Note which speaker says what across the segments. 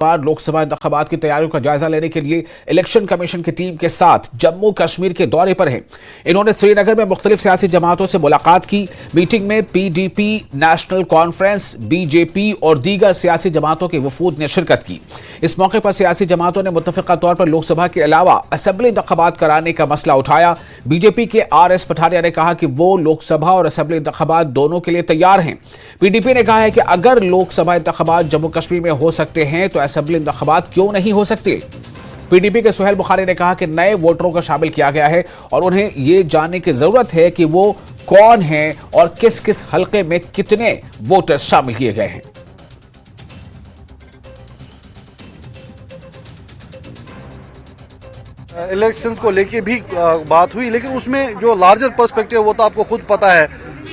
Speaker 1: बार लोकसभा इंतखाबात की तैयारियों का जायजा लेने के लिए इलेक्शन कमीशन की टीम के साथ जम्मू कश्मीर के दौरे पर हैं। इन्होंने श्रीनगर में मुख्तलिफ सियासी जमातों से मुलाकात की। मीटिंग में पीडीपी, नेशनल कॉन्फ्रेंस, बीजेपी और दीगर सियासी जमातों के वफूद ने शिरकत की। इस मौके पर सियासी जमातों ने मुत्तफिका तौर पर लोकसभा के अलावा असेंबली इंतखाबात कराने का मसला उठाया। बीजेपी के RS पठानिया ने कहा कि वो लोकसभा और असेंबली इंतखाबात दोनों के लिए तैयार हैं। पीडीपी ने कहा है कि अगर लोकसभा इंतखाबात जम्मू कश्मीर में हो सकते हैं तो असेंबली इंतखाबात क्यों नहीं हो सकते। पीडीपी के सुहेल बुखारी ने कहा कि नए वोटरों को शामिल किया गया है और उन्हें यह जानने की जरूरत है कि वो कौन हैं और किस किस हलके में कितने वोटर शामिल किए गए हैं।
Speaker 2: इलेक्शंस को लेके भी बात हुई, लेकिन उसमें जो लार्जर पर्सपेक्टिव वो तो आपको खुद पता है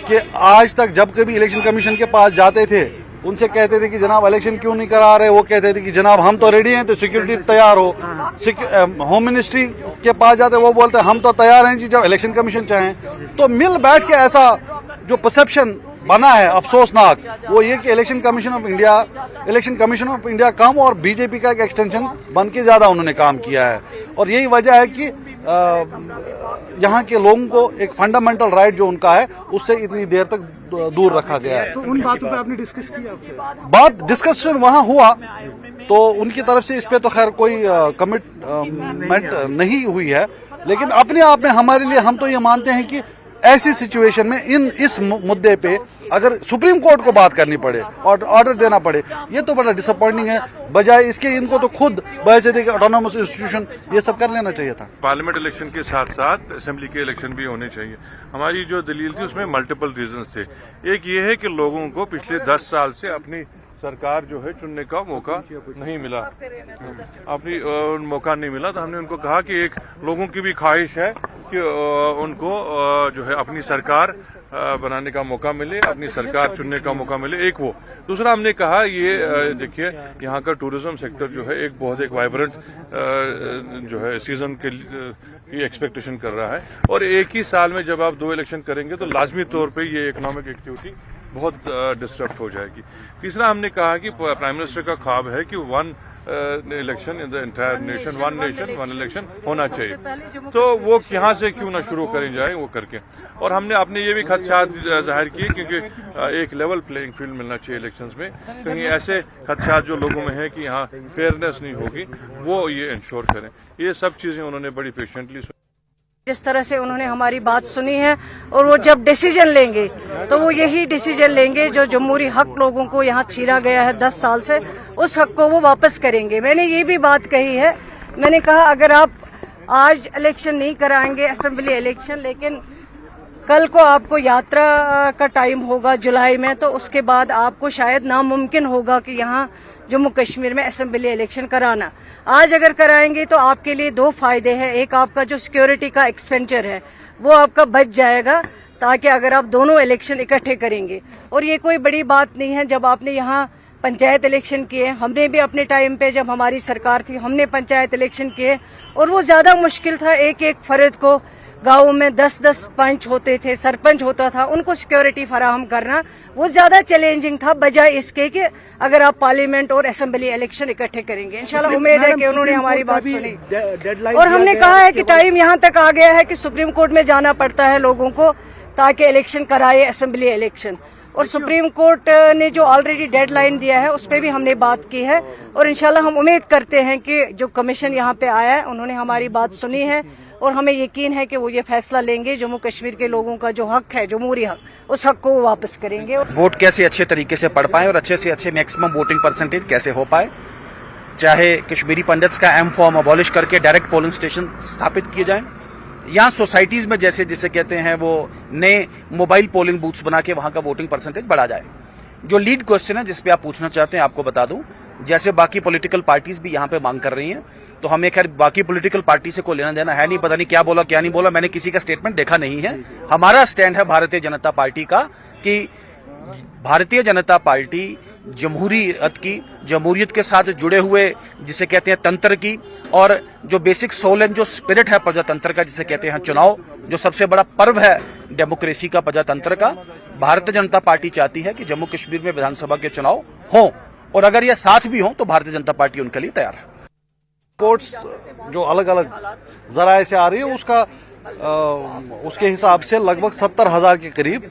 Speaker 2: कि आज तक जब कभी इलेक्शन कमीशन के पास जाते थे उनसे कहते थे कि जनाब इलेक्शन क्यों नहीं करा रहे, वो कहते थे कि जनाब हम तो रेडी हैं, तो सिक्योरिटी तैयार हो। होम मिनिस्ट्री के पास जाते वो बोलते हम तो तैयार हैं जी जब इलेक्शन कमीशन चाहें। तो मिल बैठ के ऐसा जो परसेप्शन बना है अफसोसनाक, वो ये कि इलेक्शन कमीशन ऑफ इंडिया कम और बीजेपी का एक एक्सटेंशन बन के ज्यादा उन्होंने काम किया है। और यही वजह है कि यहाँ के लोगों को एक फंडामेंटल राइट जो उनका है उससे इतनी देर तक दूर रखा गया है।
Speaker 3: तो उन बातों पे आपने डिस्कस किया?
Speaker 2: बात डिस्कशन वहाँ हुआ तो उनकी तरफ से इस पे तो खैर कोई कमिटमेंट नहीं हुई है, लेकिन अपने आप में हमारे लिए हम तो ये मानते हैं कि ऐसी सिचुएशन में इस मुद्दे पे अगर सुप्रीम कोर्ट को बात करनी पड़े और ऑर्डर देना पड़े, ये तो बड़ा डिसअपॉइंटिंग है। बजाय इसके इनको तो खुद बहसे के ऑटोनोमस इंस्टीट्यूशन ये सब कर लेना चाहिए था।
Speaker 4: पार्लियामेंट इलेक्शन के साथ साथ असेंबली के इलेक्शन भी होने चाहिए। हमारी जो दलील थी उसमें मल्टीपल रीजंस थे। एक ये है कि लोगों को पिछले 10 साल से अपनी सरकार जो है चुनने का मौका नहीं मिला, मौका नहीं मिला। तो हमने उनको कहा कि एक लोगों की भी ख्वाहिश है कि उनको जो है अपनी सरकार बनाने का मौका मिले, अपनी सरकार चुनने का मौका मिले। एक वो दूसरा हमने कहा ये देखिए यहाँ का टूरिज्म सेक्टर जो है एक बहुत वाइब्रेंट जो है सीजन की एक्सपेक्टेशन कर रहा है और एक ही साल में जब आप 2 इलेक्शन करेंगे तो लाजमी तौर पे ये इकोनॉमिक एक्टिविटी बहुत डिस्टर्ब हो जाएगी। तीसरा हमने कहा कि प्राइम मिनिस्टर का ख्वाब है कि 1 election in the entire nation, 1 nation 1 election होना चाहिए। तो वो यहाँ से क्यों ना शुरू करी जाए वो करके। और हमने अपने ये भी खदशात जाहिर किए क्योंकि एक लेवल प्लेइंग फील्ड मिलना चाहिए इलेक्शंस में। कहीं ऐसे खदशात जो लोगों में है कि यहाँ फेयरनेस नहीं होगी वो ये इंश्योर करें। ये सब चीजें उन्होंने बड़ी पेशेंटली
Speaker 5: जिस तरह से उन्होंने हमारी बात सुनी है और वो जब डिसीजन लेंगे तो वो यही डिसीजन लेंगे जो जमहूरी हक लोगों को यहाँ छीना गया है 10 साल से, उस हक को वो वापस करेंगे। मैंने ये भी बात कही है, मैंने कहा अगर आप आज इलेक्शन नहीं कराएंगे असेंबली इलेक्शन, लेकिन कल को आपको यात्रा का टाइम होगा जुलाई में, तो उसके बाद आपको शायद नामुमकिन होगा कि यहाँ जम्मू कश्मीर में असेंबली इलेक्शन कराना। आज अगर कराएंगे तो आपके लिए 2 फायदे हैं। एक, आपका जो सिक्योरिटी का एक्सपेंडिचर है वो आपका बच जाएगा ताकि अगर आप दोनों इलेक्शन इकट्ठे करेंगे। और ये कोई बड़ी बात नहीं है। जब आपने यहाँ पंचायत इलेक्शन किए, हमने भी अपने टाइम पे जब हमारी सरकार थी हमने पंचायत इलेक्शन किए और वो ज्यादा मुश्किल था। एक एक फर्द को गाँव में 10-10 पंच होते थे, सरपंच होता था, उनको सिक्योरिटी फराहम करना वो ज्यादा चैलेंजिंग था बजाय इसके कि अगर आप पार्लियामेंट और असेंबली इलेक्शन इकट्ठे करेंगे। इंशाल्लाह उम्मीद है कि उन्होंने हमारी बात सुनी और हमने कहा है कि टाइम यहाँ तक आ गया है कि सुप्रीम कोर्ट में जाना पड़ता है लोगों को ताकि इलेक्शन कराए असेंबली इलेक्शन। और सुप्रीम कोर्ट ने जो ऑलरेडी डेडलाइन दिया है उस पर भी हमने बात की है और इंशाल्लाह हम उम्मीद करते हैं कि जो कमीशन यहाँ पे आया है उन्होंने हमारी बात सुनी है और हमें यकीन है कि वो ये फैसला लेंगे। जम्मू कश्मीर के लोगों का जो हक है, जमहूरी हक, उस हक को वो वापस करेंगे।
Speaker 6: वोट कैसे अच्छे तरीके से पढ़ पाए और अच्छे से अच्छे मैक्सिमम वोटिंग परसेंटेज कैसे हो पाए, चाहे कश्मीरी पंडित्स का M फॉर्म अबॉलिश करके डायरेक्ट पोलिंग स्टेशन स्थापित किए जाएं, या सोसाइटीज में जैसे जिसे कहते हैं वो नए मोबाइल पोलिंग बूथ्स बना के वहां का वोटिंग परसेंटेज बढ़ा जाए। जो लीड क्वेश्चन है जिसपे आप पूछना चाहते हैं, आपको बता दूं, जैसे बाकी पॉलिटिकल पार्टीज भी यहाँ पे मांग कर रही हैं, तो हमें खैर बाकी पॉलिटिकल पार्टी से कोई लेना देना है नहीं, पता नहीं क्या बोला क्या नहीं बोला, मैंने किसी का स्टेटमेंट देखा नहीं है। हमारा स्टैंड है भारतीय जनता पार्टी का कि भारतीय जनता पार्टी जमहूरियत के साथ जुड़े हुए जिसे कहते हैं तंत्र की, और जो बेसिक सोल एंड जो स्पिरिट है प्रजातंत्र का जिसे कहते हैं चुनाव, जो सबसे बड़ा पर्व है डेमोक्रेसी का प्रजातंत्र का, भारतीय जनता पार्टी चाहती है कि जम्मू कश्मीर में विधानसभा के चुनाव हों और अगर ये साथ भी हों तो भारतीय जनता पार्टी उनके लिए तैयार है।
Speaker 2: रिपोर्ट्स जो अलग अलग जराए से आ रही है उसके हिसाब से लगभग 70,000 के करीब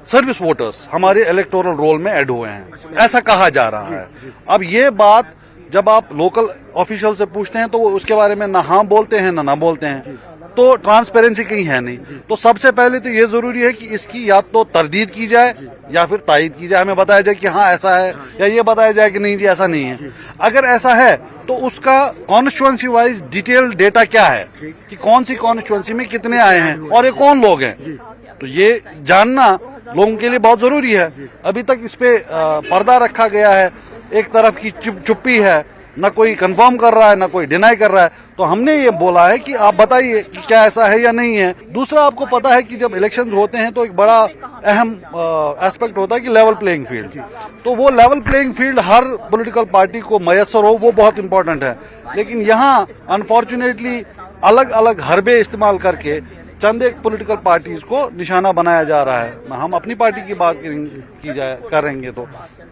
Speaker 2: सर्विस वोटर्स हमारे इलेक्टोरल रोल में ऐड हुए हैं, ऐसा कहा जा रहा है। अब ये बात जब आप लोकल ऑफिशियल से पूछते हैं तो वो उसके बारे में ना हाँ बोलते हैं ना बोलते हैं, तो ट्रांसपेरेंसी कहीं है नहीं। तो सबसे पहले तो ये जरूरी है कि इसकी या तो तरदीद की जाए या फिर तायीद की जाए, हमें बताया जाए कि हाँ ऐसा है, या ये बताया जाए कि नहीं जी ऐसा नहीं है। अगर ऐसा है तो उसका कॉन्स्टिट्यूएंसी वाइज डिटेल डेटा क्या है कि कौन सी कॉन्स्टिट्यूएंसी में कितने आए हैं और ये कौन लोग हैं, तो ये जानना लोगों के लिए बहुत जरूरी है। अभी तक इस पे पर्दा रखा गया है, एक तरफ की चुप्पी है, ना कोई कंफर्म कर रहा है ना कोई डिनाई कर रहा है। तो हमने ये बोला है कि आप बताइए कि क्या ऐसा है या नहीं है। दूसरा, आपको पता है कि जब इलेक्शंस होते हैं तो एक बड़ा अहम एस्पेक्ट होता है कि लेवल प्लेइंग फील्ड। तो वो लेवल प्लेइंग फील्ड हर पॉलिटिकल पार्टी को मयसर हो, वो बहुत इंपॉर्टेंट है। लेकिन यहाँ अनफॉर्चुनेटली अलग अलग हरबे इस्तेमाल करके चंद एक पॉलिटिकल पार्टीज को निशाना बनाया जा रहा है। हम अपनी पार्टी की बात करेंगे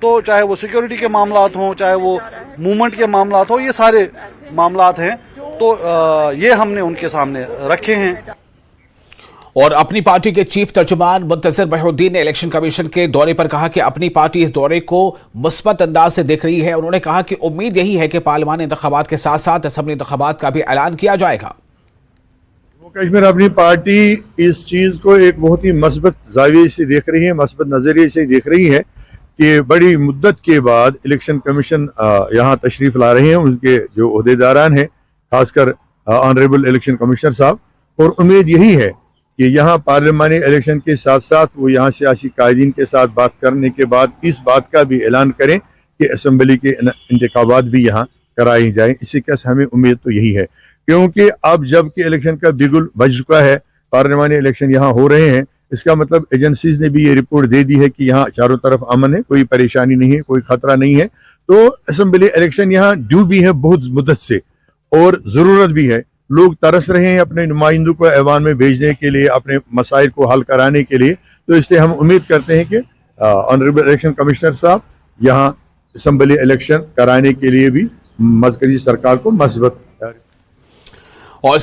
Speaker 2: तो चाहे वो सिक्योरिटी के मामलात हों, चाहे वो मूवमेंट के मामलात हो, ये सारे मामलात हैं, तो ये हमने उनके सामने रखे हैं।
Speaker 1: और अपनी पार्टी के चीफ तर्जुमान मुंतजर बहउद्दीन ने इलेक्शन कमीशन के दौरे पर कहा कि अपनी पार्टी इस दौरे को मुस्बत अंदाज से देख रही है। उन्होंने कहा कि उम्मीद यही है कि पार्लिमानी इंतखाबात के साथ साथ असेंबली इंतखाबात का भी ऐलान किया जाएगा।
Speaker 3: कश्मीर अपनी पार्टी इस चीज को एक बहुत ही मस्बत जाविये से देख रही है, मस्बत नजरिए से देख रही है कि बड़ी मुद्दत के बाद इलेक्शन कमीशन यहाँ तशरीफ ला रहे हैं, उनके जो ओहदेदारान हैं, खासकर ऑनरेबल इलेक्शन कमिश्नर साहब। और उम्मीद यही है कि यहाँ पार्लिमानी इलेक्शन के साथ साथ वो यहाँ सियासी कायदीन के साथ बात करने के बाद इस बात का भी ऐलान करें कि असेंबली के इंतखाबात भी यहाँ कराई जाए। इसी का हमें उम्मीद तो यही है, क्योंकि अब जबकि इलेक्शन का बिगुल बज चुका है, पार्लिमानी इलेक्शन यहाँ हो रहे हैं, इसका मतलब एजेंसीज ने भी ये रिपोर्ट दे दी है कि यहाँ चारों तरफ अमन है, कोई परेशानी नहीं है, कोई खतरा नहीं है। तो असेंबली इलेक्शन यहाँ ड्यू भी है बहुत मुद्दत से, और जरूरत भी है। लोग तरस रहे हैं अपने नुमाइंदों को ऐवान में भेजने के लिए, अपने मसाइल को हल कराने के लिए। तो इसलिए हम उम्मीद करते हैं कि ऑनरेबल इलेक्शन कमिश्नर साहब यहाँ असेंबली इलेक्शन कराने के लिए भी मरकजी सरकार को मजबूत
Speaker 1: और